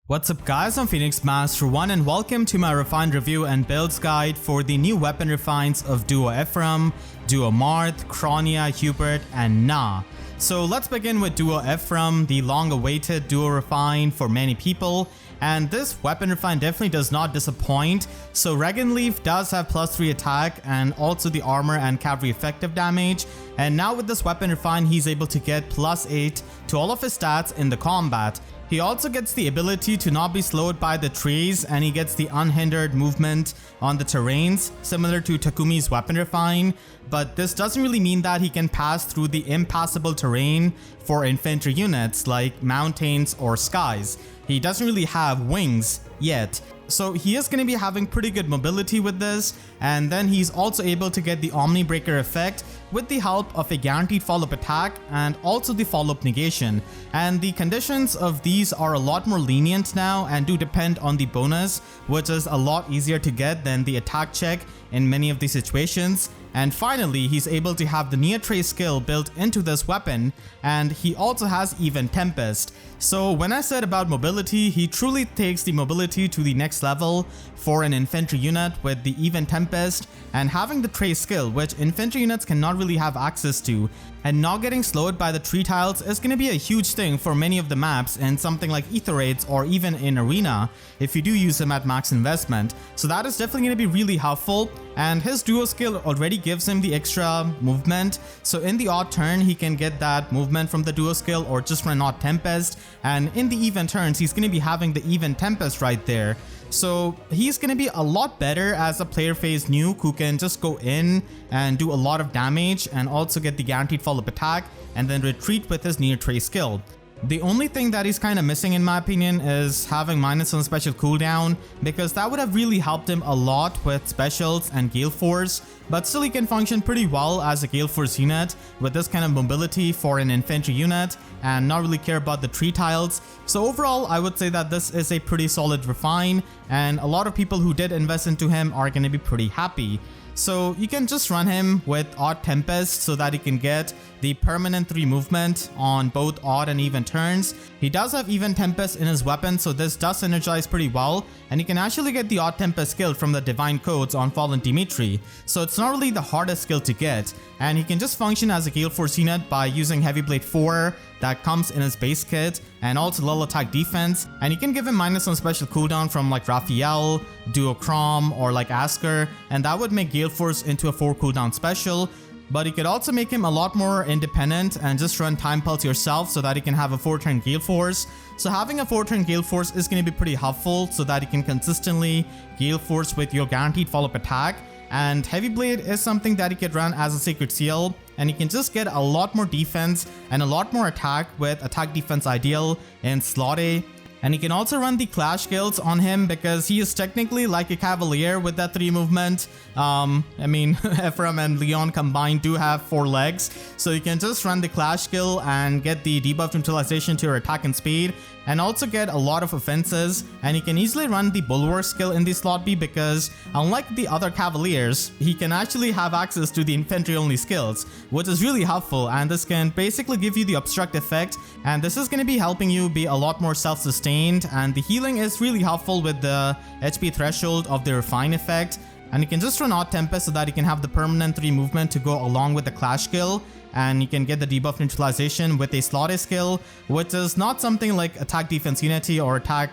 What's up guys, I'm Phoenix Master 1 and welcome to my refined review and builds guide for the new weapon refines of Duo Ephraim, Duo Marth, Kronya, Hubert, and Na. So let's begin with Duo Ephraim, the long-awaited duo refine for many people. And this weapon refine definitely does not disappoint. So Regan Leaf does have +3 attack and also the armor and cavalry effective damage. And now with this weapon refine, he's able to get +8 to all of his stats in the combat. He also gets the ability to not be slowed by the trees, and he gets the unhindered movement on the terrains, similar to Takumi's weapon refine. But this doesn't really mean that he can pass through the impassable terrain for infantry units like mountains or skies. He doesn't really have wings yet. So he is going to be having pretty good mobility with this, and then he's also able to get the Omni Breaker effect with the help of a guaranteed follow-up attack and also the follow-up negation. And the conditions of these are a lot more lenient now and do depend on the bonus, which is a lot easier to get than the attack check in many of these situations. And finally, he's able to have the near trace skill built into this weapon, and he also has Even Tempest. So when I said about mobility, he truly takes the mobility to the next level for an infantry unit with the Even Tempest and having the trace skill, which infantry units cannot really have access to. And not getting slowed by the tree tiles is going to be a huge thing for many of the maps in something like Aether Raids or even in Arena if you do use him at max investment. So that is definitely going to be really helpful, and his duo skill already gives him the extra movement. So in the odd turn, he can get that movement from the duo skill or just run Odd Tempest, and in the even turns, he's going to be having the Even Tempest right there. So he's going to be a lot better as a player phase nuke who can just go in and do a lot of damage and also get the guaranteed follow-up attack and then retreat with his near trace skill. The only thing that he's kind of missing in my opinion is having -1 special cooldown, because that would have really helped him a lot with specials and Gale Force, but still he can function pretty well as a Gale Force unit with this kind of mobility for an infantry unit and not really care about the tree tiles. So overall, I would say that this is a pretty solid refine, and a lot of people who did invest into him are going to be pretty happy. So you can just run him with Odd Tempest so that he can get the permanent 3 movement on both odd and even turns. He does have Even Tempest in his weapon, so this does synergize pretty well, and you can actually get the Odd Tempest skill from the Divine Codes on Fallen Dimitri, so it's not really the hardest skill to get, and he can just function as a Gale Force unit by using Heavy Blade 4 that comes in his base kit and also low attack defense, and you can give him -1 special cooldown from like Raphael, Duo Crom, or like Asker, and that would make Gale Force into a 4 cooldown special. But you could also make him a lot more independent and just run Time Pulse yourself so that he can have a 4-turn Gale Force. So having a 4-turn Gale Force is going to be pretty helpful so that you can consistently Gale Force with your guaranteed follow-up attack. And Heavy Blade is something that you could run as a Sacred Seal, and you can just get a lot more defense and a lot more attack with Attack Defense Ideal in Slot A. And you can also run the Clash skills on him because he is technically like a Cavalier with that 3 movement. I mean, Ephraim and Leon combined do have 4 legs. So you can just run the Clash skill and get the debuff neutralization to your attack and speed, and also get a lot of offenses. And you can easily run the Bulwark skill in the slot B because unlike the other Cavaliers, he can actually have access to the infantry only skills, which is really helpful, and this can basically give you the obstruct effect, and this is going to be helping you be a lot more self-sustained, and the healing is really helpful with the HP threshold of the refine effect. And you can just run Odd Tempest so that you can have the permanent 3 movement to go along with the Clash skill, and you can get the debuff neutralization with a Slot A skill, which is not something like Attack Defense Unity or Attack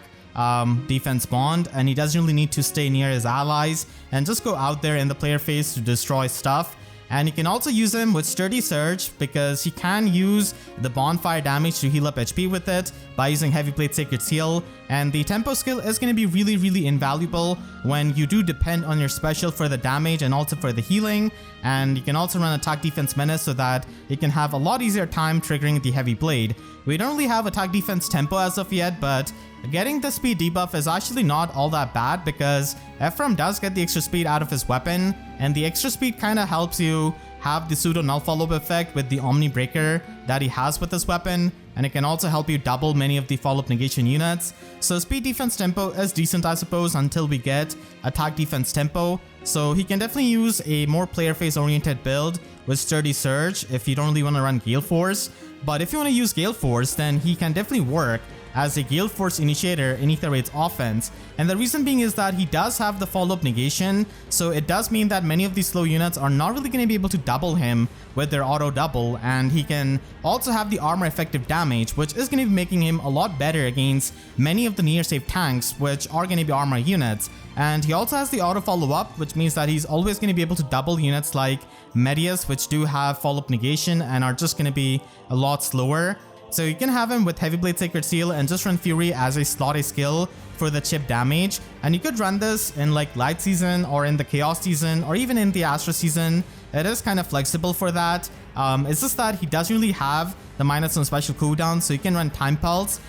Defense Bond, and he doesn't really need to stay near his allies and just go out there in the player phase to destroy stuff. And you can also use him with Sturdy Surge because he can use the bonfire damage to heal up HP with it by using Heavy Blade Sacred Seal. And the tempo skill is going to be really invaluable when you do depend on your special for the damage and also for the healing. And you can also run Attack Defense Menace so that you can have a lot easier time triggering the Heavy Blade. We don't really have Attack Defense Tempo as of yet, but getting the speed debuff is actually not all that bad because Ephraim does get the extra speed out of his weapon, and the extra speed kind of helps you have the pseudo null follow-up effect with the Omni Breaker that he has with his weapon, and it can also help you double many of the follow-up negation units. So speed defense tempo is decent, I suppose, until we get attack defense tempo. So he can definitely use a more player phase oriented build with Sturdy Surge if you don't really want to run Gale Force. But if you want to use Gale Force, then he can definitely work as a Gale Force initiator in Aether Raids offense. And the reason being is that he does have the follow-up negation, so it does mean that many of these slow units are not really going to be able to double him with their auto double, and he can also have the armor effective damage, which is going to be making him a lot better against many of the near safe tanks, which are going to be armor units. And he also has the auto follow-up, which means that he's always going to be able to double units like Medius, which do have follow-up negation and are just going to be a lot slower. So you can have him with Heavy Blade Sacred Seal and just run Fury as a slot A skill for the chip damage. And you could run this in like Light Season or in the Chaos Season or even in the Astra Season. It is kind of flexible for that. It's just that he doesn't really have the -1 special cooldown, so you can run Time Pulse.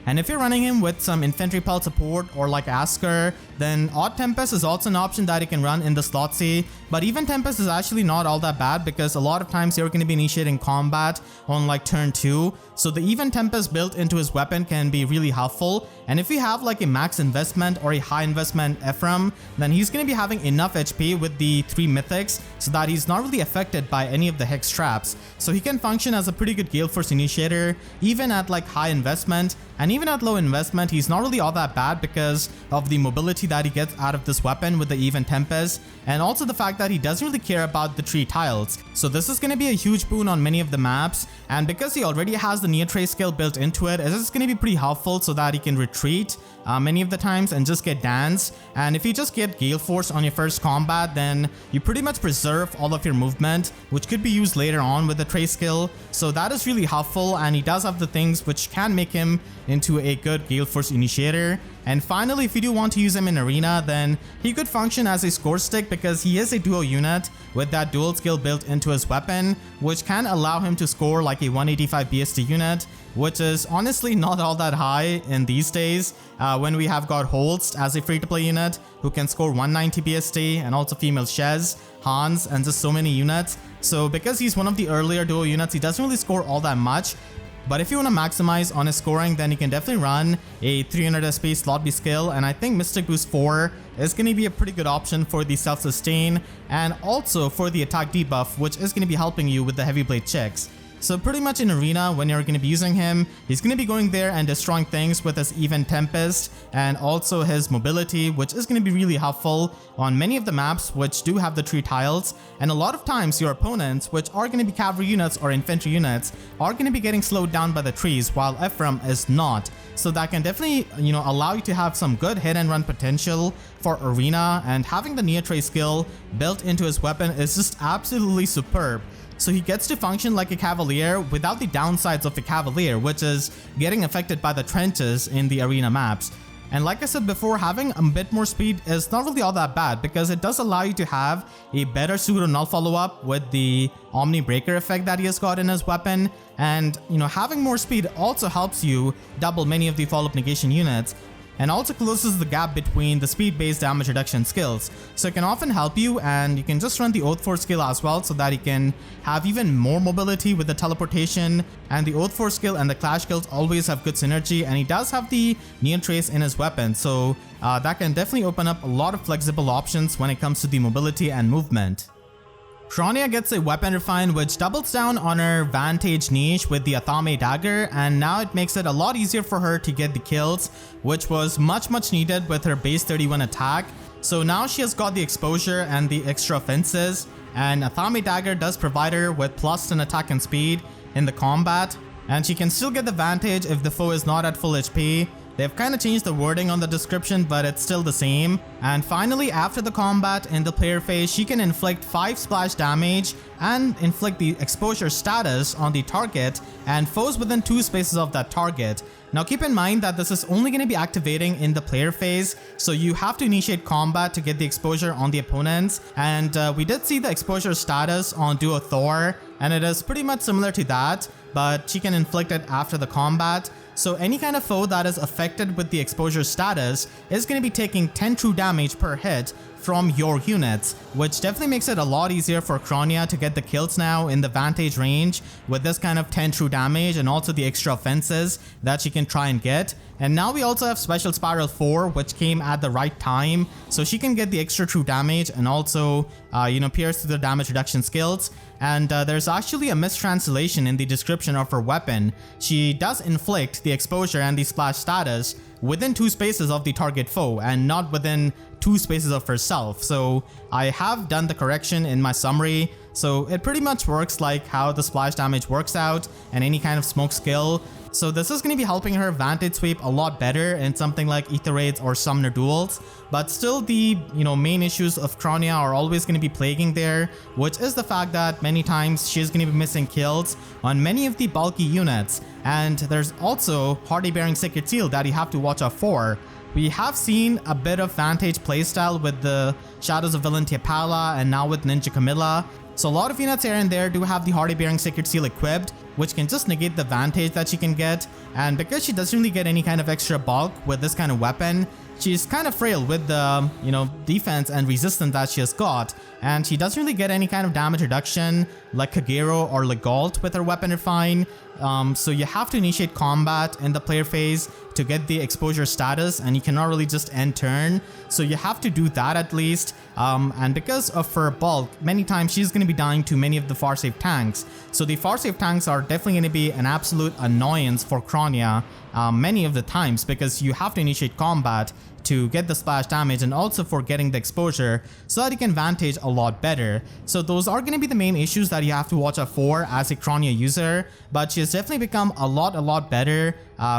And if you're running him with some Infantry Pulse support or like Asker, then Odd Tempest is also an option that you can run in the slot C. But even Tempest is actually not all that bad because a lot of times you're going to be initiating combat on like turn 2. So the even Tempest built into his weapon can be really helpful. And if you have like a max investment or a high investment Ephraim, then he's going to be having enough HP with the 3 mythics so that he's not really affected by any of the hex traps. So he can function as a pretty good Gale Force initiator even at like high investment. And even at low investment, he's not really all that bad because of the mobility that he gets out of this weapon with the Even Tempest, and also the fact that he doesn't really care about the tree tiles. So this is going to be a huge boon on many of the maps, and because he already has the Near Trace skill built into it, it's going to be pretty helpful so that he can retreat many of the times and just get Dance. And if you just get Gale Force on your first combat, then you pretty much preserve all of your movement, which could be used later on with the Trace skill. So that is really helpful, and he does have the things which can make him into a good Gale Force initiator. And finally, if you do want to use him in Arena, then he could function as a score stick because he is a duo unit with that dual skill built into his weapon, which can allow him to score like a 185 BST unit, which is honestly not all that high in these days when we have got Holst as a free-to-play unit who can score 190 BST, and also female Shez, Hans, and just so many units. So because he's one of the earlier duo units, he doesn't really score all that much. But if you want to maximize on his scoring, then you can definitely run a 300 SP slot B skill, and I think Mystic Boost 4 is going to be a pretty good option for the self-sustain and also for the attack debuff, which is going to be helping you with the heavy blade checks. So pretty much in Arena, when you're going to be using him, he's going to be going there and destroying things with his Even Tempest and also his mobility, which is going to be really helpful on many of the maps which do have the tree tiles. And a lot of times your opponents, which are going to be cavalry units or infantry units, are going to be getting slowed down by the trees, while Ephraim is not. So that can definitely, allow you to have some good hit and run potential for Arena, and having the Near Trace skill built into his weapon is just absolutely superb. So he gets to function like a Cavalier without the downsides of a Cavalier, which is getting affected by the trenches in the Arena maps. And like I said before, having a bit more speed is not really all that bad because it does allow you to have a better pseudo null follow-up with the Omni Breaker effect that he has got in his weapon. And having more speed also helps you double many of the follow-up negation units, and also closes the gap between the speed-based damage reduction skills. So it can often help you, and you can just run the Oath Force skill as well so that you can have even more mobility with the teleportation. And the Oath Force skill and the Clash skills always have good synergy, and he does have the Neon Trace in his weapon, so that can definitely open up a lot of flexible options when it comes to the mobility and movement. Kronya gets a weapon refine which doubles down on her Vantage niche with the Athame dagger, and now it makes it a lot easier for her to get the kills, which was much needed with her base 31 attack. So now she has got the exposure and the extra offenses, and Athame dagger does provide her with +10 attack and speed in the combat, and she can still get the Vantage if the foe is not at full HP. They've kind of changed the wording on the description, but it's still the same. And finally, after the combat in the player phase, she can inflict 5 splash damage and inflict the exposure status on the target and foes within 2 spaces of that target. Now keep in mind that this is only going to be activating in the player phase, so you have to initiate combat to get the exposure on the opponents. And we did see the exposure status on Duo Thor, and it is pretty much similar to that, but she can inflict it after the combat. So any kind of foe that is affected with the exposure status is going to be taking 10 true damage per hit from your units, which definitely makes it a lot easier for Kronya to get the kills now in the Vantage range with this kind of 10 true damage and also the extra offenses that she can try and get. And now we also have Special Spiral 4, which came at the right time, so she can get the extra true damage and also, pierce through the damage reduction skills. And there's actually a mistranslation in the description of her weapon. She does inflict the exposure and the splash status within 2 spaces of the target foe and not within 2 spaces of herself. So I have done the correction in my summary. So it pretty much works like how the splash damage works out and any kind of smoke skill. So this is going to be helping her Vantage sweep a lot better in something like Aether Raids or Summoner Duels. But still the, main issues of Kronya are always going to be plaguing there, which is the fact that many times she's going to be missing kills on many of the bulky units. And there's also Hardy Bearing Sacred Seal that you have to watch out for. We have seen a bit of Vantage playstyle with the Shadows of Villain Tiapala and now with Ninja Camilla. So a lot of units here and there do have the Hardy Bearing Sacred Seal equipped, which can just negate the Vantage that she can get. And because she doesn't really get any kind of extra bulk with this kind of weapon, she's kind of frail with the, defense and resistance that she has got. And she doesn't really get any kind of damage reduction like Kagero or Legault with her weapon refine. So you have to initiate combat in the player phase to get the exposure status, and you cannot really just end turn. So you have to do that at least. And because of her bulk, many times she's going to be dying to many of the far safe tanks. So the far safe tanks are definitely going to be an absolute annoyance for Kronya many of the times, because you have to initiate combat to get the splash damage and also for getting the exposure so that you can Vantage a lot better. So those are going to be the main issues that you have to watch out for as a Kronya user, but she has definitely become a lot better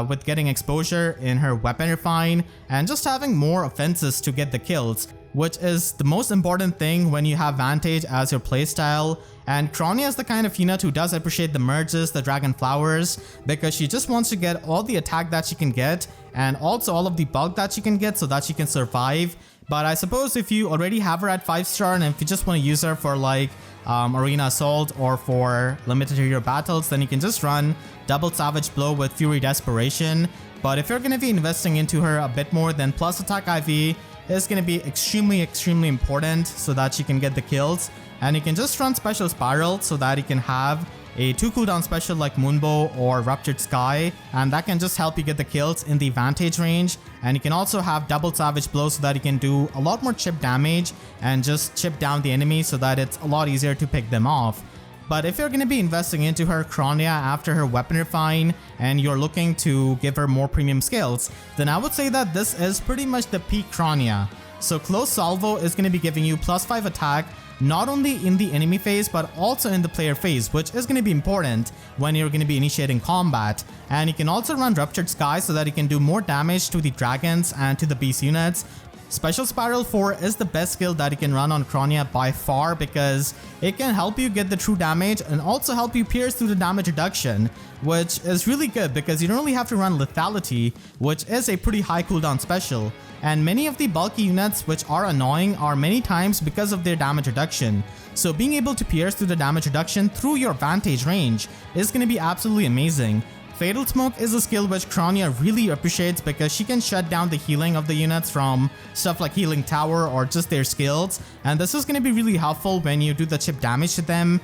with getting exposure in her weapon refine and just having more offenses to get the kills, which is the most important thing when you have Vantage as your playstyle. And Kronya is the kind of unit who does appreciate the merges, the dragon flowers, because she just wants to get all the attack that she can get and also all of the bulk that she can get so that she can survive. But I suppose if you already have her at 5-star and if you just want to use her for like Arena Assault or for limited hero battles, then you can just run double Savage Blow with Fury Desperation. But if you're going to be investing into her a bit more, then plus attack IV is going to be extremely important so that she can get the kills. And you can just run Special Spiral so that you can have a 2 cooldown special like Moonbow or Ruptured Sky, and that can just help you get the kills in the Vantage range. And you can also have double Savage Blow so that you can do a lot more chip damage and just chip down the enemy so that it's a lot easier to pick them off. But if you're going to be investing into her Kronya after her weapon refine and you're looking to give her more premium skills, then I would say that this is pretty much the peak Kronya. So Close Salvo is going to be giving you +5 attack not only in the enemy phase but also in the player phase, which is going to be important when you're going to be initiating combat. And you can also run Ruptured Sky so that you can do more damage to the dragons and to the beast units. Special Spiral 4 is the best skill that you can run on Kronya by far, because it can help you get the true damage and also help you pierce through the damage reduction, which is really good because you don't really have to run Lethality, which is a pretty high cooldown special. And many of the bulky units which are annoying are many times because of their damage reduction. So being able to pierce through the damage reduction through your Vantage range is going to be absolutely amazing. Fatal Smoke is a skill which Kronya really appreciates because she can shut down the healing of the units from stuff like Healing Tower or just their skills, and this is going to be really helpful when you do the chip damage to them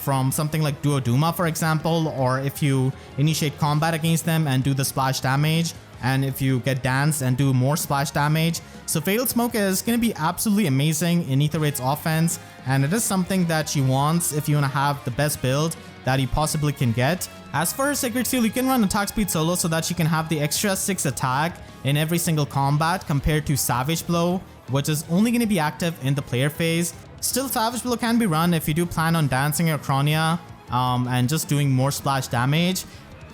from something like Duo Duma, for example, or if you initiate combat against them and do the splash damage, and if you get danced and do more splash damage. So Fatal Smoke is going to be absolutely amazing in Aether Raids offense, and it is something that she wants if you want to have the best build that you possibly can get. As for her Sacred Seal, you can run attack speed solo so that she can have the extra 6 attack in every single combat compared to Savage Blow, which is only going to be active in the player phase. Still, Savage Blow can be run if you do plan on dancing your Kronya and just doing more splash damage.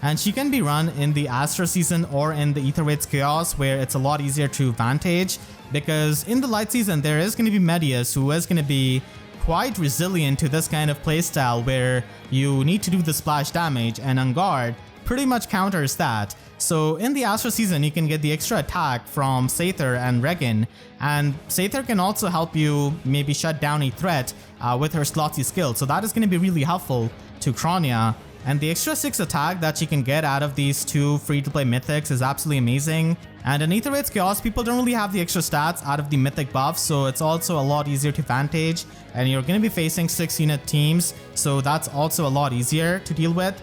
And she can be run in the Astra season or in the Aether Raids Chaos, where it's a lot easier to Vantage, because in the light season there is going to be Medius who is going to be quite resilient to this kind of playstyle where you need to do the splash damage, and Unguard pretty much counters that. So in the Astra season you can get the extra attack from Sather and Regan, and Sather can also help you maybe shut down a threat with her Slothy skill, so that is going to be really helpful to Kronya. and the extra 6 attack that she can get out of these 2 free-to-play mythics is absolutely amazing. And in Aether Raids Chaos, people don't really have the extra stats out of the mythic buffs, so it's also a lot easier to Vantage, and you're going to be facing 6-unit teams, so that's also a lot easier to deal with.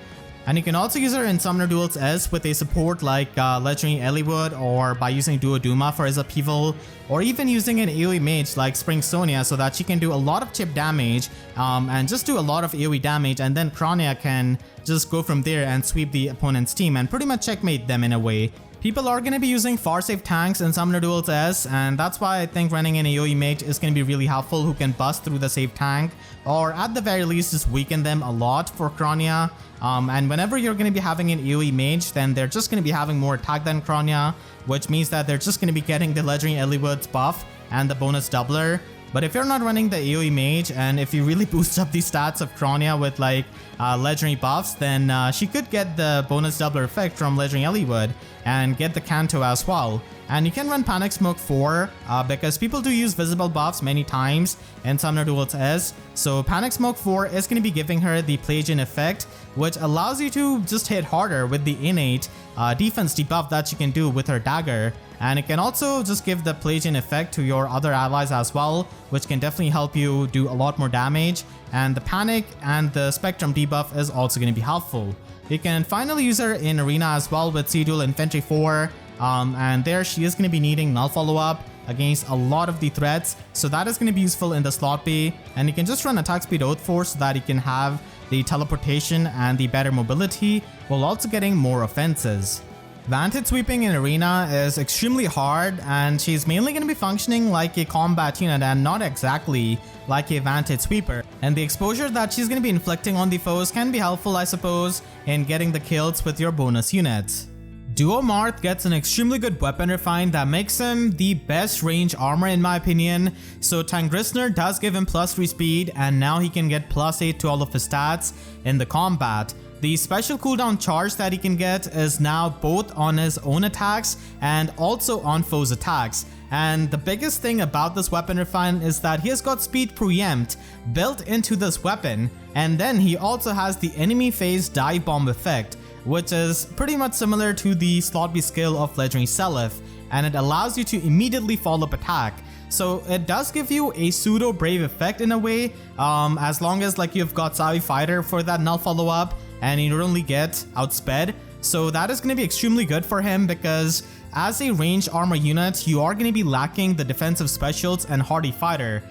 And you can also use her in Summoner Duels S with a support like Legendary Eliwood, or by using Duo Duma for his upheaval, or even using an AoE mage like Spring Sonia so that she can do a lot of chip damage and just do a lot of AoE damage, and then Kronya can just go from there and sweep the opponent's team and pretty much checkmate them in a way. People are going to be using far-safe tanks in Summoner Duels S, and that's why I think running an AoE mage is going to be really helpful who can bust through the safe tank, or at the very least just weaken them a lot for Kronya. And whenever you're going to be having an AoE mage, then they're just going to be having more attack than Kronya, which means that they're just going to be getting the Legendary Eliwood's buff and the bonus doubler. But if you're not running the AoE mage, and if you really boost up the stats of Kronya with like legendary buffs, then she could get the bonus doubler effect from Legendary Eliwood and get the Canto as well. And you can run Panic Smoke 4 because people do use visible buffs many times in Summoner Duels S. So Panic Smoke 4 is going to be giving her the Pelagian effect, which allows you to just hit harder with the innate defense debuff that she can do with her dagger. And it can also just give the Pelagian effect to your other allies as well, which can definitely help you do a lot more damage. And the Panic and the Spectrum debuff is also going to be helpful. You can finally use her in Arena as well with Sea-Duel Infantry 4. And there she is going to be needing null follow-up against a lot of the threats, so that is going to be useful in the slot B. And you can just run attack speed Oath Force so that you can have the teleportation and the better mobility while also getting more offenses. Vantage sweeping in Arena is extremely hard, and she's mainly going to be functioning like a combat unit and not exactly like a Vantage sweeper. And the exposure that she's going to be inflicting on the foes can be helpful, I suppose, in getting the kills with your bonus units. Duo Marth gets an extremely good weapon refine that makes him the best range armor in my opinion. So Tangrisner does give him +3 speed, and now he can get +8 to all of his stats in the combat. The special cooldown charge that he can get is now both on his own attacks and also on foes' attacks. And the biggest thing about this weapon refine is that he has got speed preempt built into this weapon, and then he also has the enemy phase dive bomb effect, which is pretty much similar to the slot B skill of Legendary Seliph, and it allows you to immediately follow up attack. So it does give you a pseudo brave effect in a way, as long as like you've got Savvy Fighter for that null follow up and you don't only get outsped. So that is going to be extremely good for him, because as a range armor unit you are going to be lacking the defensive specials and hardy fighter.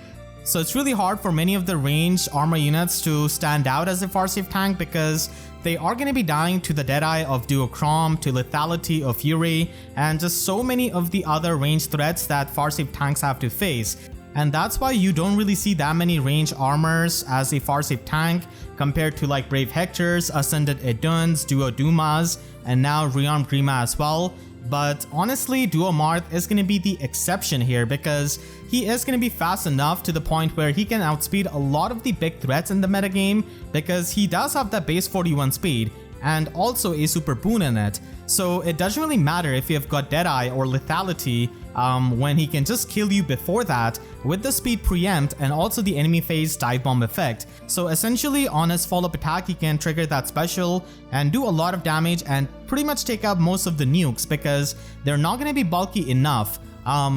So it's really hard for many of the ranged armor units to stand out as a far-safe tank, because they are going to be dying to the Deadeye of Duo Ephraim, to lethality of Fury, and just so many of the other ranged threats that far-safe tanks have to face. And that's why you don't really see that many range armors as a far-safe tank compared to like Brave Hectors, Ascended Eduns, Duo Dumas, and now Rearmed Grima as well. But honestly, Duo Marth is going to be the exception here, because he is going to be fast enough to the point where he can outspeed a lot of the big threats in the metagame, because he does have that base 41 speed and also a super boon in it. So it doesn't really matter if you've got Deadeye or lethality, when he can just kill you before that with the speed preempt and also the enemy phase dive bomb effect. So essentially on his follow-up attack he can trigger that special and do a lot of damage and pretty much take out most of the nukes, because they're not going to be bulky enough.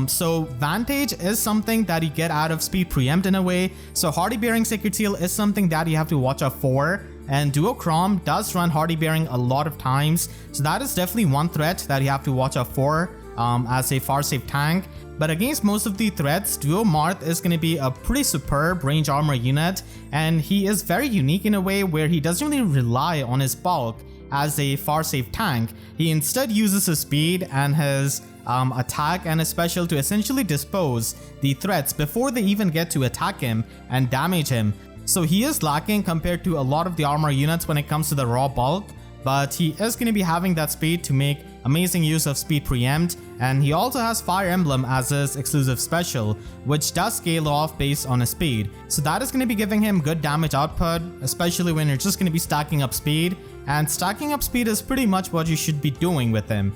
So Vantage is something that you get out of speed preempt in a way. So Hardy Bearing Sacred Seal is something that you have to watch out for. And Duo Ephraim does run Hardy Bearing a lot of times, so that is definitely one threat that you have to watch out for as a far-safe tank. But against most of the threats, Duo Marth is going to be a pretty superb range armor unit, and he is very unique in a way where he doesn't really rely on his bulk as a far-safe tank. He instead uses his speed and his attack and his special to essentially dispose the threats before they even get to attack him and damage him. So he is lacking compared to a lot of the armor units when it comes to the raw bulk, but he is going to be having that speed to make amazing use of speed preempt, and he also has Fire Emblem as his exclusive special, which does scale off based on his speed. So that is going to be giving him good damage output, especially when you're just going to be stacking up speed, and stacking up speed is pretty much what you should be doing with him.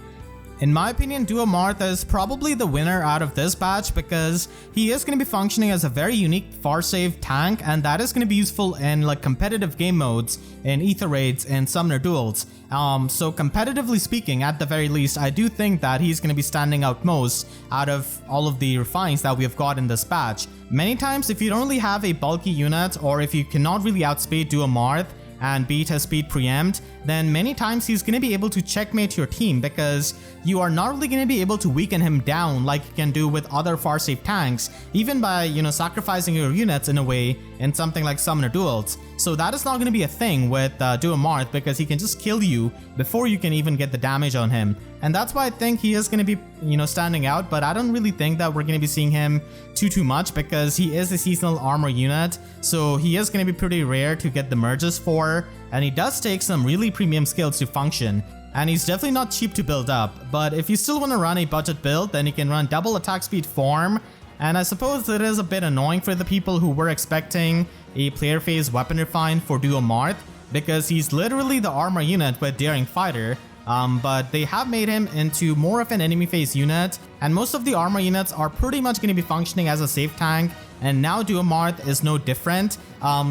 In my opinion, Duo Marth is probably the winner out of this batch because he is going to be functioning as a very unique far save tank, and that is going to be useful in like competitive game modes, in Aether Raids, and Summoner Duels. So competitively speaking, at the very least, I do think that he's going to be standing out most out of all of the refines that we have got in this batch. Many times, if you don't really have a bulky unit, or if you cannot really outspeed Duo Marth and beat his speed preempt, then many times he's going to be able to checkmate your team because you are not really going to be able to weaken him down like you can do with other far save tanks, even by, you know, sacrificing your units in a way in something like Summoner Duels. So that is not going to be a thing with Duo Marth because he can just kill you before you can even get the damage on him. And that's why I think he is going to be, you know, standing out, but I don't really think that we're going to be seeing him too much because he is a seasonal armor unit, so he is going to be pretty rare to get the merges for, and he does take some really premium skills to function, and he's definitely not cheap to build up. But if you still want to run a budget build, then you can run double attack speed form, and I suppose it is a bit annoying for the people who were expecting a player phase weapon refine for Duo Marth because he's literally the armor unit with Daring Fighter. But they have made him into more of an enemy phase unit, and most of the armor units are pretty much going to be functioning as a safe tank, and now Duo Marth is no different.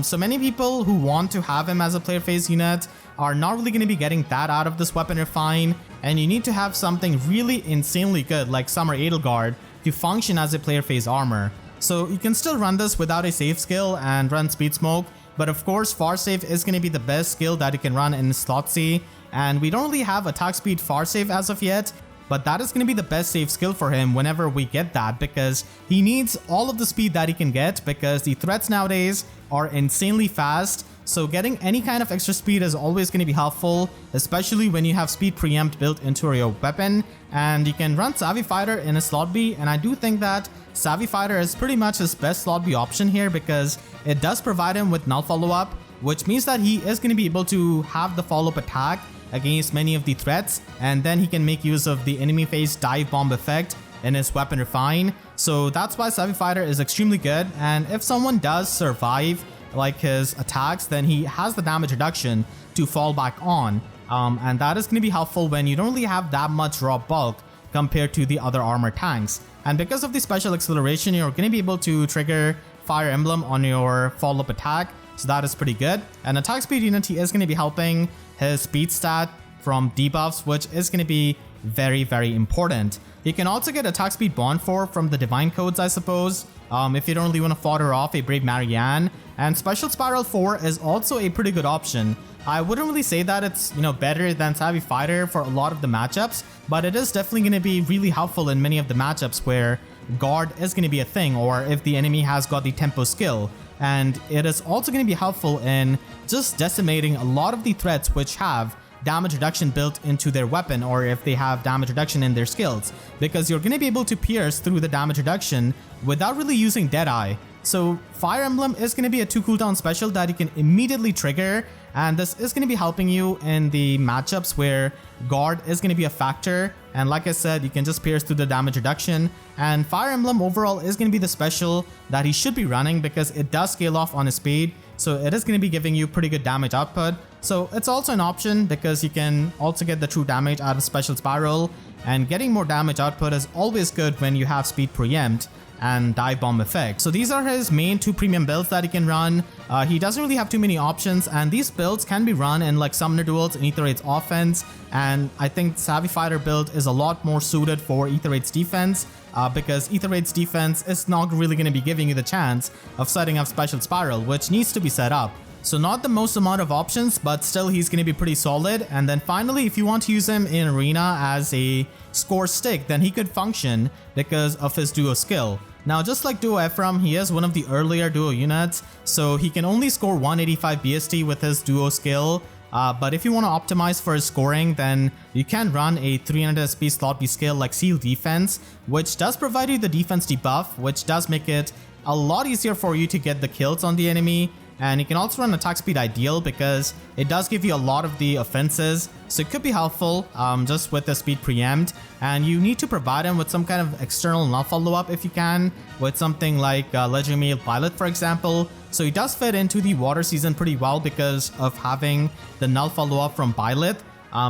So many people who want to have him as a player phase unit are not really going to be getting that out of this weapon refine, and you need to have something really insanely good like Summer Edelgard to function as a player phase armor. So you can still run this without a save skill and run Speed Smoke, but of course Far Save is going to be the best skill that you can run in Slot C. And we don't really have attack speed far save as of yet, but that is going to be the best save skill for him whenever we get that, because he needs all of the speed that he can get because the threats nowadays are insanely fast. So getting any kind of extra speed is always going to be helpful, especially when you have speed preempt built into your weapon. And you can run Savvy Fighter in a slot B, and I do think that Savvy Fighter is pretty much his best slot B option here because it does provide him with null follow-up, which means that he is going to be able to have the follow-up attack against many of the threats, and then he can make use of the enemy phase dive bomb effect in his weapon refine. So that's why Savvy Fighter is extremely good, and if someone does survive like his attacks, then he has the damage reduction to fall back on, and that is going to be helpful when you don't really have that much raw bulk compared to the other armor tanks. And because of the special acceleration, you're going to be able to trigger Fire Emblem on your follow-up attack, so that is pretty good. And attack speed unity is going to be helping his speed stat from debuffs, which is going to be very important. You can also get attack speed bond 4 from the divine codes, I suppose, if you don't really want to fodder off a Brave Marianne. And special spiral 4 is also a pretty good option. I wouldn't really say that it's, you know, better than Savvy Fighter for a lot of the matchups, but it is definitely going to be really helpful in many of the matchups where guard is going to be a thing, or if the enemy has got the tempo skill. And it is also going to be helpful in just decimating a lot of the threats which have damage reduction built into their weapon, or if they have damage reduction in their skills, because you're going to be able to pierce through the damage reduction without really using Deadeye. So Fire Emblem is going to be a 2 cooldown special that you can immediately trigger, and this is going to be helping you in the matchups where guard is going to be a factor. And like I said, you can just pierce through the damage reduction, and Fire Emblem overall is going to be the special that he should be running because it does scale off on his speed, so it is going to be giving you pretty good damage output. So it's also an option because you can also get the true damage out of Special Spiral, and getting more damage output is always good when you have speed preempt and dive bomb effect. So these are his main 2 premium builds that he can run. He doesn't really have too many options, and these builds can be run in like Summoner Duels and Aether Raids offense, and I think Savvy Fighter build is a lot more suited for Aether Raids defense, because Aether Raids defense is not really going to be giving you the chance of setting up Special Spiral, which needs to be set up. So not the most amount of options, but still he's going to be pretty solid. And then finally, if you want to use him in Arena as a score stick, then he could function because of his duo skill. Now, just like Duo Ephraim, he is one of the earlier duo units, so he can only score 185 BST with his duo skill. But if you want to optimize for his scoring, then you can run a 300 SP slot B skill like Seal Defense, which does provide you the defense debuff, which does make it a lot easier for you to get the kills on the enemy. And you can also run attack speed ideal because it does give you a lot of the offenses, so it could be helpful just with the speed preempt. And you need to provide him with some kind of external null follow-up if you can, with something like Legendary Male Pilot, for example. So he does fit into the water season pretty well because of having the null follow-up from Byleth.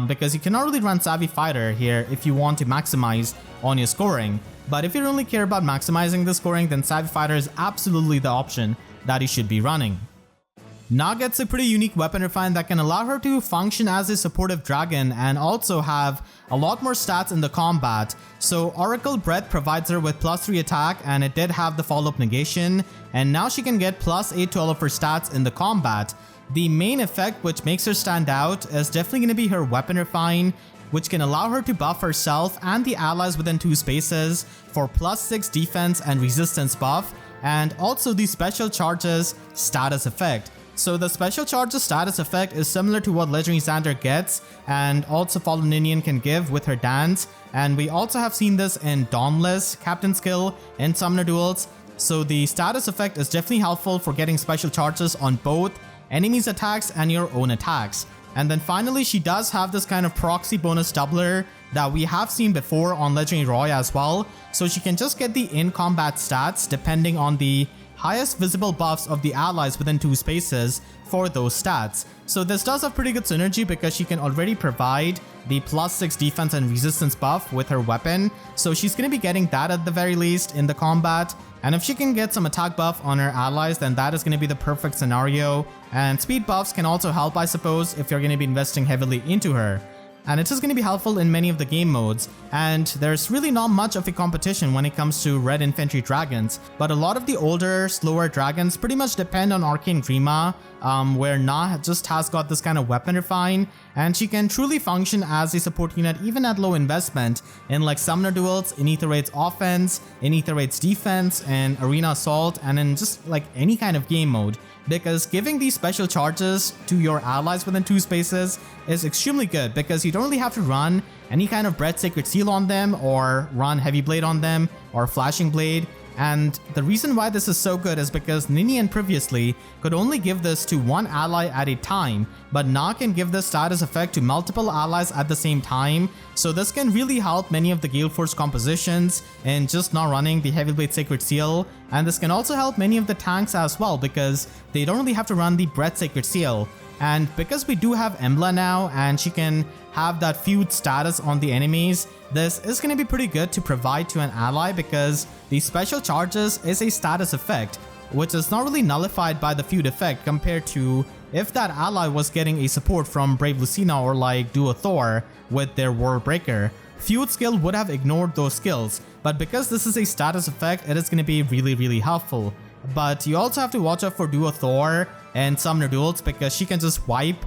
because you cannot really run Savvy Fighter here if you want to maximize on your scoring. But if you really care about maximizing the scoring, then Savvy Fighter is absolutely the option that you should be running. Na gets a pretty unique weapon refine that can allow her to function as a supportive dragon and also have a lot more stats in the combat. So Oracle Breath provides her with +3 attack, and it did have the follow-up negation, and now she can get +8 to all of her stats in the combat. The main effect which makes her stand out is definitely going to be her weapon refine, which can allow her to buff herself and the allies within 2 spaces for +6 defense and resistance buff, and also the special charges status effect. So the special charges status effect is similar to what Legendary Xander gets, and also Fallen Ninian can give with her dance, and we also have seen this in Dauntless, Captain Skill, and Summoner Duels. So the status effect is definitely helpful for getting special charges on both enemies' attacks and your own attacks. And then finally, she does have this kind of proxy bonus doubler that we have seen before on Legendary Roy as well. So she can just get the in-combat stats depending on the highest visible buffs of the allies within 2 spaces for those stats. So this does have pretty good synergy because she can already provide the +6 defense and resistance buff with her weapon. So she's going to be getting that at the very least in the combat. And if she can get some attack buff on her allies, then that is going to be the perfect scenario. And speed buffs can also help, I suppose, if you're going to be investing heavily into her. And it is going to be helpful in many of the game modes, and there's really not much of a competition when it comes to red infantry dragons, but a lot of the older, slower dragons pretty much depend on Arcane Grima, where Na just has got this kind of weapon refine, and she can truly function as a support unit even at low investment in like Summoner Duels, in Aether Raids offense, in Aether Raids defense, and Arena Assault, and in just like any kind of game mode. Because giving these special charges to your allies within 2 spaces is extremely good, because you don't really have to run any kind of Bread Sacred Seal on them or run Heavy Blade on them or Flashing Blade. And the reason why this is so good is because Ninian previously could only give this to one ally at a time, but Na can give this status effect to multiple allies at the same time. So this can really help many of the Gale Force compositions in just not running the Heavy Blade Sacred Seal. And this can also help many of the tanks as well, because they don't really have to run the Breath Sacred Seal. And because we do have Embla now, and she can have that feud status on the enemies, this is going to be pretty good to provide to an ally, because the special charges is a status effect, which is not really nullified by the feud effect compared to if that ally was getting a support from Brave Lucina or like Duo Thor with their World Breaker. Feud skill would have ignored those skills, but because this is a status effect, it is going to be really helpful. But you also have to watch out for Duo Thor and Summoner Duels, because she can just wipe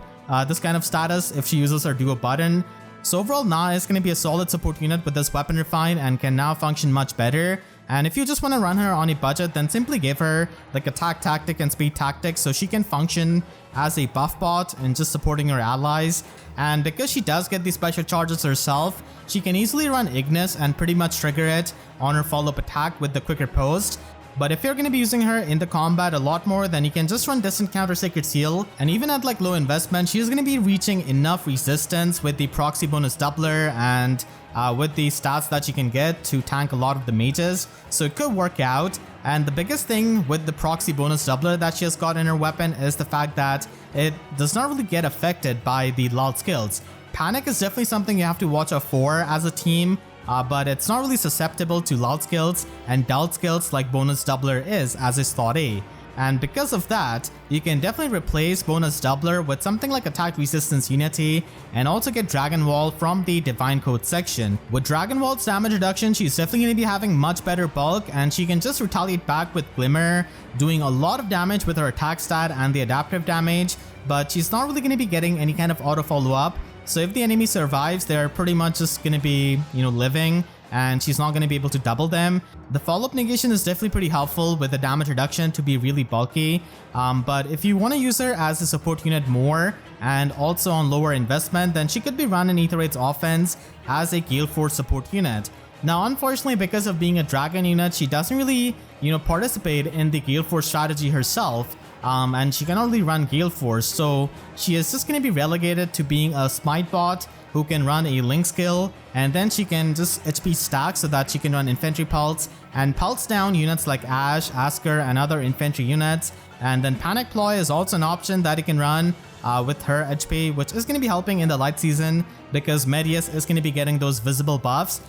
this kind of status if she uses her Duo button. So overall, Na is going to be a solid support unit with this weapon refine and can now function much better. And if you just want to run her on a budget, then simply give her like attack tactic and speed tactic so she can function as a buff bot and just supporting her allies. And because she does get these special charges herself, she can easily run Ignis and pretty much trigger it on her follow-up attack with the quicker post. But if you're going to be using her in the combat a lot more, then you can just run Distant Counter Sacred Seal. And even at like low investment, she's going to be reaching enough resistance with the proxy bonus doubler and with the stats that she can get to tank a lot of the mages. So it could work out. And the biggest thing with the proxy bonus doubler that she has got in her weapon is the fact that it does not really get affected by the lull skills. Panic is definitely something you have to watch out for as a team. But it's not really susceptible to lull skills and dull skills like bonus doubler is as a slot A. And because of that, you can definitely replace bonus doubler with something like attack resistance unity and also get Dragon Wall from the Divine Code section. With Dragon Wall's damage reduction, she's definitely going to be having much better bulk, and she can just retaliate back with Glimmer, doing a lot of damage with her attack stat and the adaptive damage, but she's not really going to be getting any kind of auto follow-up. So if the enemy survives, they're pretty much just going to be, living, and she's not going to be able to double them. The follow-up negation is definitely pretty helpful with the damage reduction to be really bulky. But if you want to use her as a support unit more and also on lower investment, then she could be run in Aether Raids offense as a Gale Force support unit. Now, unfortunately, because of being a dragon unit, she doesn't really, participate in the Gale Force strategy herself. And she cannot really run Gale Force, so she is just going to be relegated to being a Smite bot who can run a Link skill, and then she can just HP stack so that she can run Infantry Pulse and pulse down units like Ash, Asker, and other infantry units. And then Panic Ploy is also an option that you can run with her HP, which is going to be helping in the light season because Medius is going to be getting those visible buffs.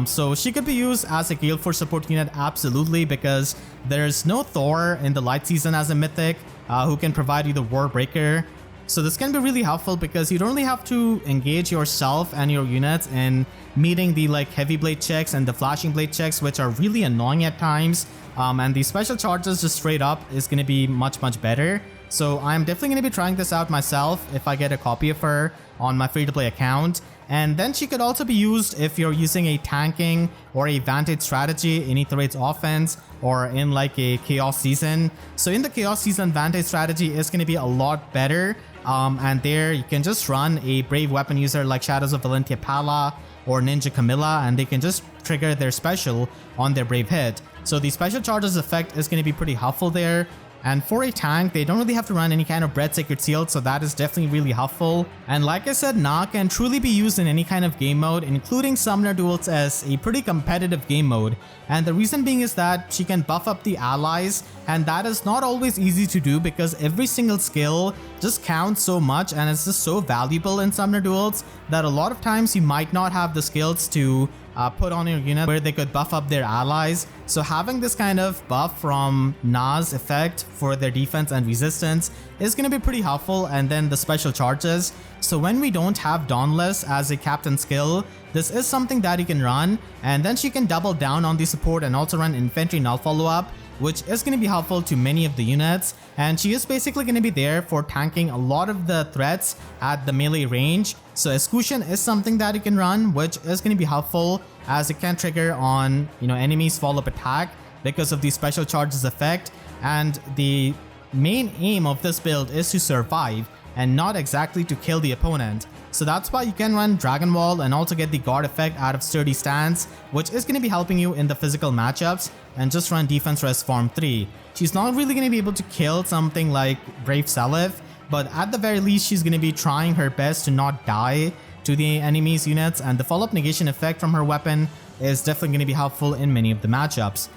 So she could be used as a Gale Force support unit absolutely, because there's no Thor in the light season as a mythic who can provide you the War Breaker. So this can be really helpful because you don't really have to engage yourself and your units in meeting the heavy blade checks and the flashing blade checks, which are really annoying at times. And the special charges just straight up is going to be much better. So I'm definitely going to be trying this out myself if I get a copy of her on my free-to-play account. And then she could also be used if you're using a tanking or a Vantage strategy in Aether Raids offense or in a Chaos season. So in the Chaos season, Vantage strategy is going to be a lot better. And there you can just run a brave weapon user like Shadows of Valentia Pala or Ninja Camilla, and they can just trigger their special on their brave hit. So the special charges effect is going to be pretty helpful there. And for a tank, they don't really have to run any kind of Bread Sacred Seal, so that is definitely really helpful. And like I said, Na can truly be used in any kind of game mode, including Summoner Duels as a pretty competitive game mode. And the reason being is that she can buff up the allies, and that is not always easy to do because every single skill just counts so much and it's just so valuable in Summoner Duels that a lot of times you might not have the skills to put on your unit where they could buff up their allies. So having this kind of buff from Na's effect for their defense and resistance is going to be pretty helpful, and then the special charges. So when we don't have Dauntless as a captain skill, this is something that you can run, and then she can double down on the support and also run Infantry Null Follow-Up, which is going to be helpful to many of the units. And she is basically going to be there for tanking a lot of the threats at the melee range. So Escutcheon is something that you can run, which is going to be helpful as it can trigger on enemies follow-up attack because of the special charges effect. And the main aim of this build is to survive and not exactly to kill the opponent. So that's why you can run Dragon Wall and also get the guard effect out of Sturdy Stance, which is going to be helping you in the physical matchups, and just run Defense Rest Form 3. She's not really going to be able to kill something like Brave Salif, but at the very least she's going to be trying her best to not die to the enemy's units, and the follow-up negation effect from her weapon is definitely going to be helpful in many of the matchups.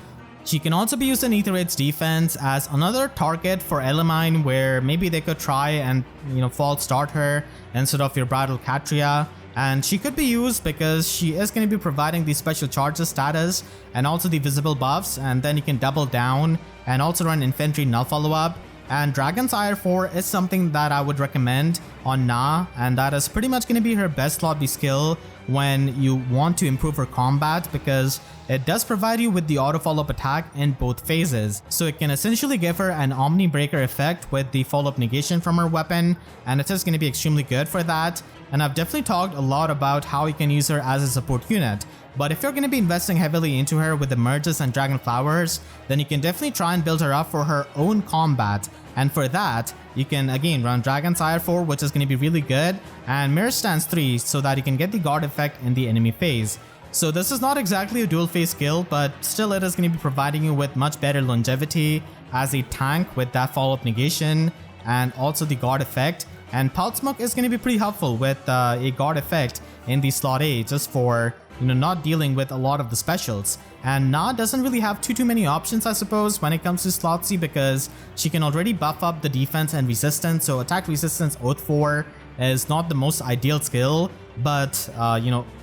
She can also be used in Aether Raids defense as another target for Elamine, where maybe they could try and false start her instead of your Bridal Catria. And she could be used because she is going to be providing the special charges status and also the visible buffs, and then you can double down and also run Infantry Null Follow-Up. And Dragon's Ire 4 is something that I would recommend on Na, and that is pretty much going to be her best slot B skill when you want to improve her combat, because it does provide you with the auto follow-up attack in both phases. So it can essentially give her an Omni Breaker effect with the follow-up negation from her weapon, and it is going to be extremely good for that. And I've definitely talked a lot about how you can use her as a support unit. But if you're going to be investing heavily into her with the merges and dragon flowers, then you can definitely try and build her up for her own combat. And for that, you can again run Dragon's Ire 4, which is going to be really good, and Mirror Stance 3 so that you can get the guard effect in the enemy phase. So this is not exactly a dual phase skill, but still it is going to be providing you with much better longevity as a tank with that follow-up negation and also the guard effect. And Pulse Smoke is going to be pretty helpful with a guard effect in the slot A, just for not dealing with a lot of the specials. And Na doesn't really have too many options, I suppose, when it comes to slot C, because she can already buff up the defense and resistance. So attack resistance Oath 4 is not the most ideal skill, but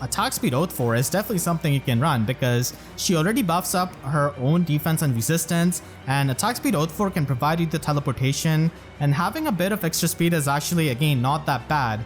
attack speed Oath 4 is definitely something you can run because she already buffs up her own defense and resistance, and attack speed Oath 4 can provide you the teleportation, and having a bit of extra speed is actually again not that bad,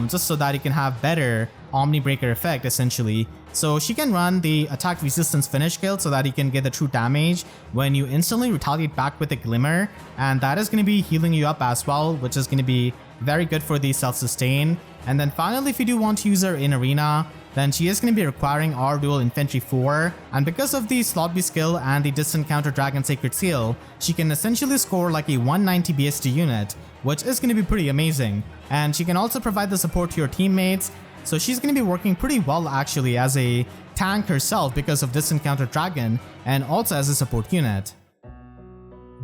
just so that you can have better Omni Breaker effect essentially. So she can run the attack resistance finish skill so that you can get the true damage when you instantly retaliate back with a Glimmer, and that is going to be healing you up as well, which is going to be very good for the self-sustain. And then finally, if you do want to use her in Arena, then she is going to be requiring our dual Infantry 4, and because of the slot B skill and the distant counter Dragon Sacred Seal, she can essentially score like a 190 BST unit, which is going to be pretty amazing. And she can also provide the support to your teammates, so she's going to be working pretty well actually as a tank herself because of distant counter Dragon and also as a support unit.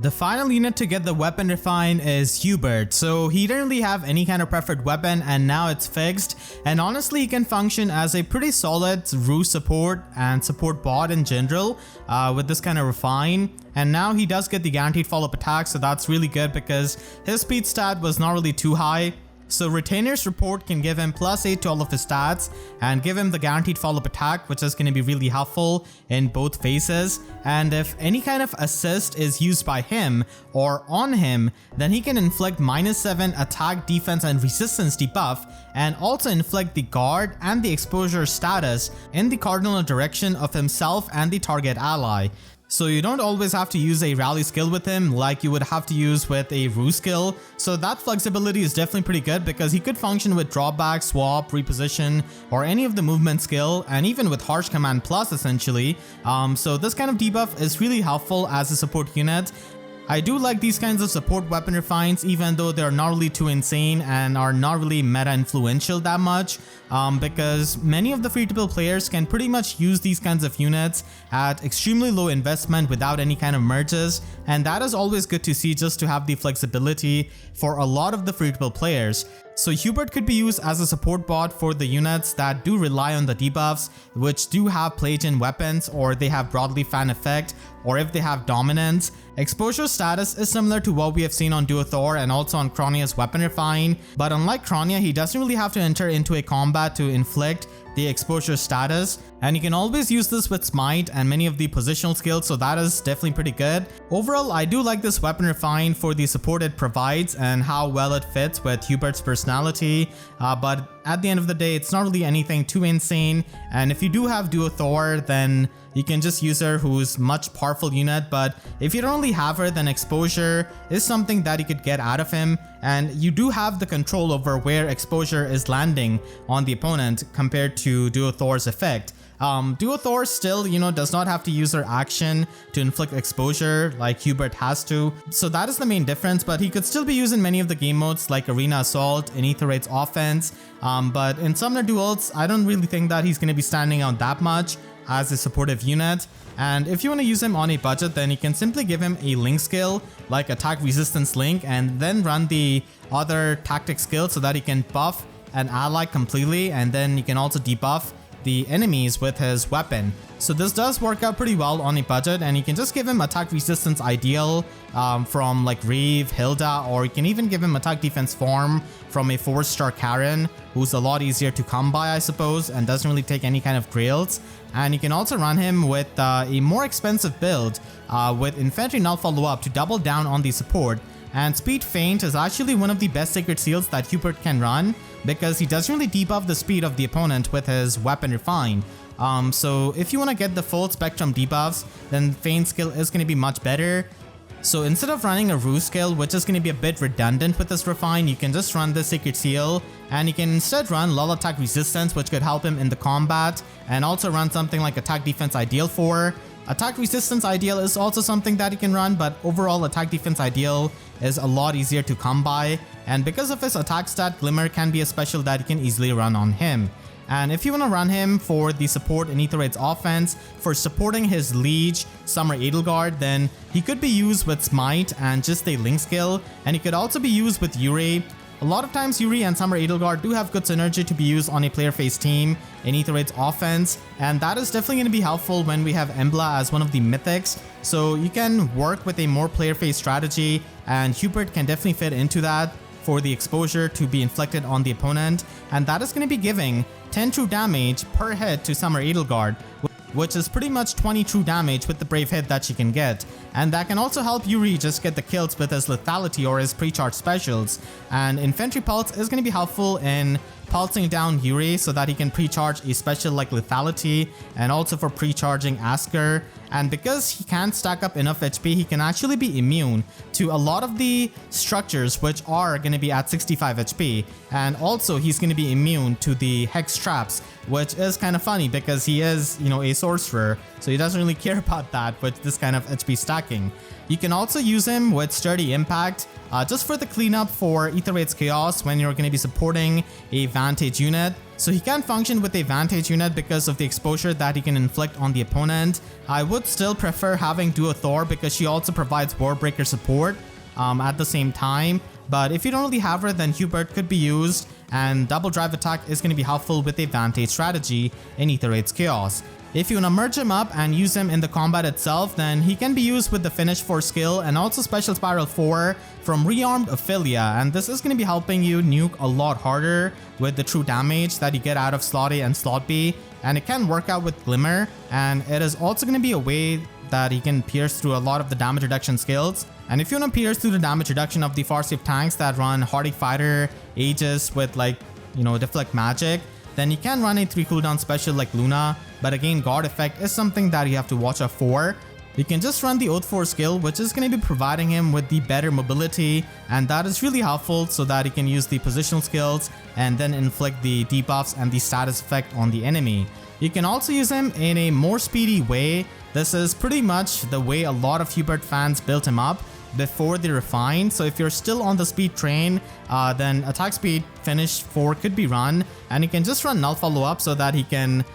The final unit to get the weapon refine is Hubert. So he didn't really have any kind of preferred weapon and now it's fixed, and honestly he can function as a pretty solid ruse support and support bot in general with this kind of refine. And now he does get the guaranteed follow-up attack, so that's really good because his speed stat was not really too high. So Retainer's Report can give him +8 to all of his stats and give him the guaranteed follow-up attack, which is going to be really helpful in both phases. And if any kind of assist is used by him or on him, then he can inflict -7 attack, defense and resistance debuff, and also inflict the guard and the exposure status in the cardinal direction of himself and the target ally. So you don't always have to use a rally skill with him like you would have to use with a ruse skill. So that flexibility is definitely pretty good because he could function with drawback, swap, reposition, or any of the movement skill, and even with harsh command plus essentially. So this kind of debuff is really helpful as a support unit. I do like these kinds of support weapon refines even though they're not really too insane and are not really meta influential that much, because many of the free-to-play players can pretty much use these kinds of units at extremely low investment without any kind of merges, and that is always good to see just to have the flexibility for a lot of the free-to-play players. So Hubert could be used as a support bot for the units that do rely on the debuffs, which do have play gen weapons, or they have broadly fan effect, or if they have dominance. Exposure status is similar to what we have seen on Duo Thor and also on Kronya's weapon refine, but unlike Kronya, he doesn't really have to enter into a combat to inflict the exposure status, and you can always use this with smite and many of the positional skills, so that is definitely pretty good. Overall, I do like this weapon refine for the support it provides and how well it fits with Hubert's personality, but at the end of the day, it's not really anything too insane. And if you do have Duo Thor, then you can just use her, who's much powerful unit, but if you don't really have her, then exposure is something that you could get out of him, and you do have the control over where exposure is landing on the opponent compared to Duo Thor's effect. Duo Thor still, does not have to use her action to inflict exposure like Hubert has to. So that is the main difference, but he could still be used in many of the game modes like Arena Assault and Aether Raids offense. But in Summoner Duels, I don't really think that he's going to be standing out that much as a supportive unit. And if you want to use him on a budget, then you can simply give him a link skill like attack resistance link and then run the other tactic skill so that he can buff an ally completely, and then you can also debuff the enemies with his weapon. So this does work out pretty well on a budget, and you can just give him attack resistance ideal from like Reeve, Hilda, or you can even give him attack defense form from a 4-star Karen, who's a lot easier to come by, I suppose, and doesn't really take any kind of grails. And you can also run him with a more expensive build with Infantry Null Follow-Up to double down on the support. And Speed Feint is actually one of the best Sacred Seals that Hubert can run because he doesn't really debuff the speed of the opponent with his weapon refine. So if you want to get the full spectrum debuffs, then Feint skill is going to be much better. So instead of running a ruse skill, which is going to be a bit redundant with this refine, you can just run the Sacred Seal, and you can instead run Lull Attack Resistance, which could help him in the combat, and also run something like Attack Defense Ideal 4. Attack Resistance Ideal is also something that you can run, but overall Attack Defense Ideal is a lot easier to come by, and because of his attack stat, Glimmer can be a special that you can easily run on him. And if you want to run him for the support in Aether Raids offense, for supporting his Liege, Summer Edelgard, then he could be used with Smite and just a Link skill, and he could also be used with Yuri. A lot of times Yuri and Summer Edelgard do have good synergy to be used on a player-faced team in Aether Raids offense, and that is definitely going to be helpful when we have Embla as one of the mythics. So you can work with a more player-faced strategy, and Hubert can definitely fit into that for the exposure to be inflicted on the opponent, and that is going to be giving 10 true damage per hit to Summer Edelgard, which is pretty much 20 true damage with the brave hit that she can get. And that can also help Yuri just get the kills with his lethality or his pre-charge specials. And Infantry Pulse is going to be helpful in pulsing down Yuri so that he can pre-charge a special like lethality, and also for pre-charging Asker. And because he can't stack up enough HP, he can actually be immune to a lot of the structures which are going to be at 65 HP. And also he's going to be immune to the Hex Traps, which is kind of funny because he is, a sorcerer, so he doesn't really care about that with this kind of HP stacking. You can also use him with Sturdy Impact, just for the cleanup for Aether Raids Chaos when you're going to be supporting a Vantage unit. So he can function with a Vantage unit because of the exposure that he can inflict on the opponent. I would still prefer having Duo Thor because she also provides Warbreaker support at the same time. But if you don't really have her, then Hubert could be used, and double drive attack is going to be helpful with a Vantage strategy in Aether Raids Chaos. If you want to merge him up and use him in the combat itself, then he can be used with the Finish 4 skill and also Special Spiral 4 from Rearmed Ophelia, and this is going to be helping you nuke a lot harder with the true damage that you get out of Slot A and Slot B, and it can work out with Glimmer, and it is also going to be a way that he can pierce through a lot of the damage reduction skills. And if you want to pierce through the damage reduction of the Farseer tanks that run Hardy Fighter, Aegis with like, Deflect Magic, then you can run a 3 cooldown special like Luna, but again, guard effect is something that you have to watch out for. You can just run the Oath 4 skill, which is going to be providing him with the better mobility, and that is really helpful so that he can use the positional skills and then inflict the debuffs and the status effect on the enemy. You can also use him in a more speedy way. This is pretty much the way a lot of Hubert fans built him up before they refined. So if you're still on the speed train, then attack speed Finish 4 could be run, and he can just run null follow up so that he can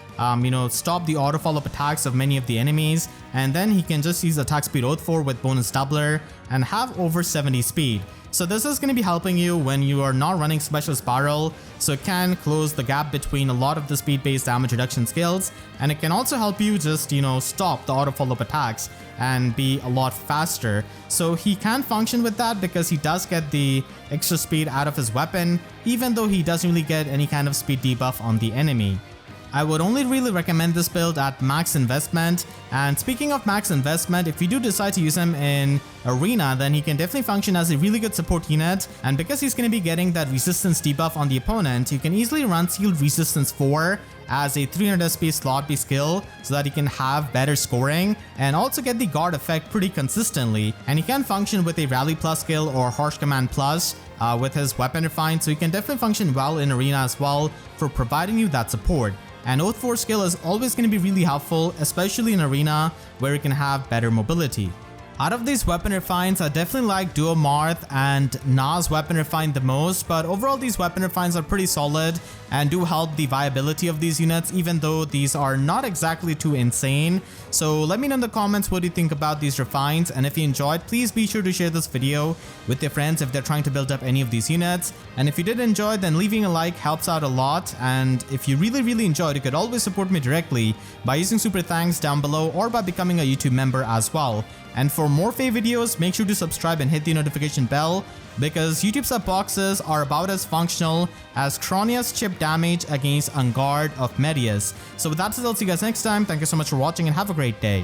stop the auto follow up attacks of many of the enemies, and then he can just use attack speed Oath 4 with bonus doubler and have over 70 speed. So this is going to be helping you when you are not running Special Spiral, so it can close the gap between a lot of the speed-based damage reduction skills, and it can also help you just, stop the auto follow-up attacks and be a lot faster. So he can function with that because he does get the extra speed out of his weapon, even though he doesn't really get any kind of speed debuff on the enemy. I would only really recommend this build at max investment, and speaking of max investment, if you do decide to use him in Arena, then he can definitely function as a really good support unit, and because he's going to be getting that resistance debuff on the opponent, you can easily run Sealed Resistance 4 as a 300 SP Slot B skill so that he can have better scoring and also get the guard effect pretty consistently, and he can function with a Rally Plus skill or Harsh Command Plus with his Weapon Refine, so he can definitely function well in Arena as well for providing you that support. And Oath 4 skill is always going to be really helpful, especially in Arena where you can have better mobility. Out of these weapon refines, I definitely like Duo Marth and Na's weapon refine the most, but overall these weapon refines are pretty solid and do help the viability of these units, even though these are not exactly too insane. So let me know in the comments what you think about these refines, and if you enjoyed, please be sure to share this video with your friends if they're trying to build up any of these units. And if you did enjoy, then leaving a like helps out a lot, and if you really enjoyed, you could always support me directly by using super thanks down below or by becoming a YouTube member as well. And for more FEH videos, make sure to subscribe and hit the notification bell, because YouTube sub boxes are about as functional as Kronya's chip damage against Ungard of Medius. So with that said, I'll see you guys next time. Thank you so much for watching and have a great day.